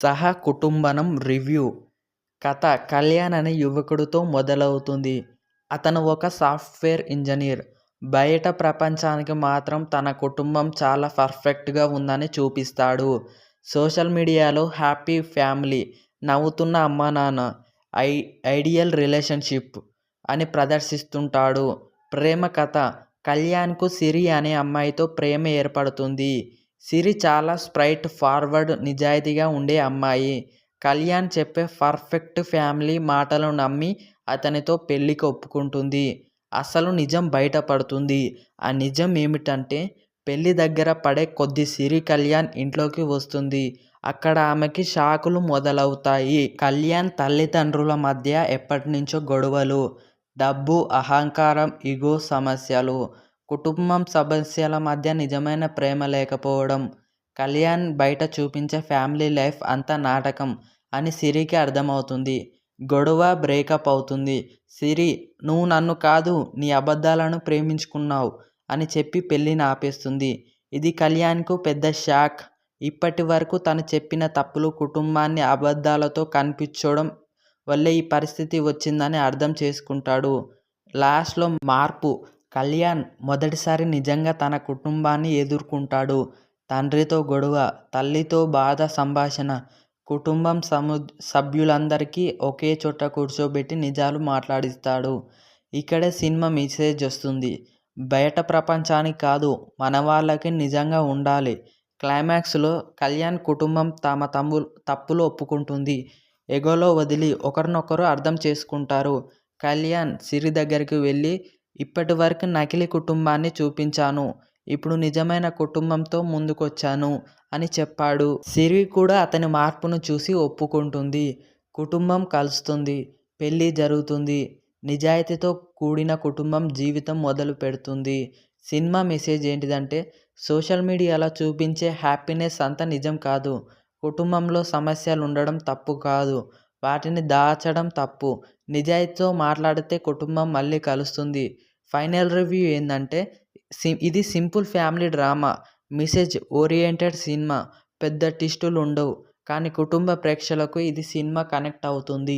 సహ కుటుంబనం రివ్యూ కథ కళ్యాణ్ అనే యువకుడితో మొదలవుతుంది. అతను ఒక సాఫ్ట్వేర్ ఇంజనీర్. బయట ప్రపంచానికి మాత్రం తన కుటుంబం చాలా పర్ఫెక్ట్గా ఉందని చూపిస్తాడు. సోషల్ మీడియాలో హ్యాపీ ఫ్యామిలీ, నవ్వుతున్న అమ్మానాన్న, ఐడియల్ రిలేషన్షిప్ అని ప్రదర్శిస్తుంటాడు. ప్రేమ కథ కళ్యాణ్కు సిరి అనే అమ్మాయితో ప్రేమ ఏర్పడుతుంది. సిరి చాలా స్ట్రైట్ ఫార్వర్డ్, నిజాయితీగా ఉండే అమ్మాయి. కళ్యాణ్ చెప్పే పర్ఫెక్ట్ ఫ్యామిలీ మాటలు నమ్మి అతనితో పెళ్లికి ఒప్పుకుంటుంది. అసలు నిజం బయటపడుతుంది. ఆ నిజం ఏమిటంటే, పెళ్లి దగ్గర పడే కొద్దీ సిరి కళ్యాణ్ ఇంట్లోకి వస్తుంది. అక్కడ ఆమెకి షాకులు మొదలవుతాయి. కళ్యాణ్ తల్లిదండ్రుల మధ్య ఎప్పటినుంచో గొడవలు, డబ్బు, అహంకారం, ఇగో సమస్యలు, కుటుంబం సదస్యుల మధ్య నిజమైన ప్రేమ లేకపోవడం. కళ్యాణ్ బయట చూపించే ఫ్యామిలీ లైఫ్ అంతా నాటకం అని సిరికి అర్థమవుతుంది. గొడవ, బ్రేకప్ అవుతుంది. సిరి, నువ్వు నన్ను కాదు నీ అబద్ధాలను ప్రేమించుకున్నావు అని చెప్పి పెళ్లిని ఆపేస్తుంది. ఇది కళ్యాణ్కు పెద్ద షాక్. ఇప్పటి వరకు తను చెప్పిన తప్పులు, కుటుంబాన్ని అబద్ధాలతో కనిపించడం వల్లే ఈ పరిస్థితి వచ్చిందని అర్థం చేసుకుంటాడు. లాస్ట్లో మార్పు కళ్యాణ్ మొదటిసారి నిజంగా తన కుటుంబాన్ని ఎదుర్కొంటాడు. తండ్రితో గొడవ, తల్లితో బాధ సంభాషణ, కుటుంబం సభ్యులందరికీ ఒకే చోట కూర్చోబెట్టి నిజాలు మాట్లాడిస్తాడు. ఇక్కడే సినిమా మెసేజ్ వస్తుంది. బయట ప్రపంచానికి కాదు, మన వాళ్ళకి నిజంగా ఉండాలి. క్లైమాక్స్లో కళ్యాణ్ కుటుంబం తమ తప్పులు ఒప్పుకుంటుంది. ఎగోలో వదిలి ఒకరినొకరు అర్థం చేసుకుంటారు. కళ్యాణ్ సిరి దగ్గరికి వెళ్ళి, ఇప్పటి వరకు నకిలీ కుటుంబాన్ని చూపించాను, ఇప్పుడు నిజమైన కుటుంబంతో ముందుకొచ్చాను అని చెప్పాడు. సిరి కూడా అతని మార్పును చూసి ఒప్పుకుంటుంది. కుటుంబం కలుస్తుంది, పెళ్లి జరుగుతుంది, నిజాయితీతో కూడిన కుటుంబం జీవితం మొదలు పెడుతుంది. సినిమా మెసేజ్ ఏంటిదంటే, సోషల్ మీడియాలో చూపించే హ్యాపీనెస్ అంతా నిజం కాదు. కుటుంబంలో సమస్యలు ఉండడం తప్పు కాదు, వాటిని దాచడం తప్పు. నిజాయితీతో మాట్లాడితే కుటుంబం మళ్ళీ కలుస్తుంది. ఫైనల్ రివ్యూ ఏంటంటే, ఇది simple family drama, message oriented cinema. పెద్ద ట్విస్టులు ఉండవు, కానీ కుటుంబ ప్రేక్షకులకు ఇది సినిమా కనెక్ట్ అవుతుంది.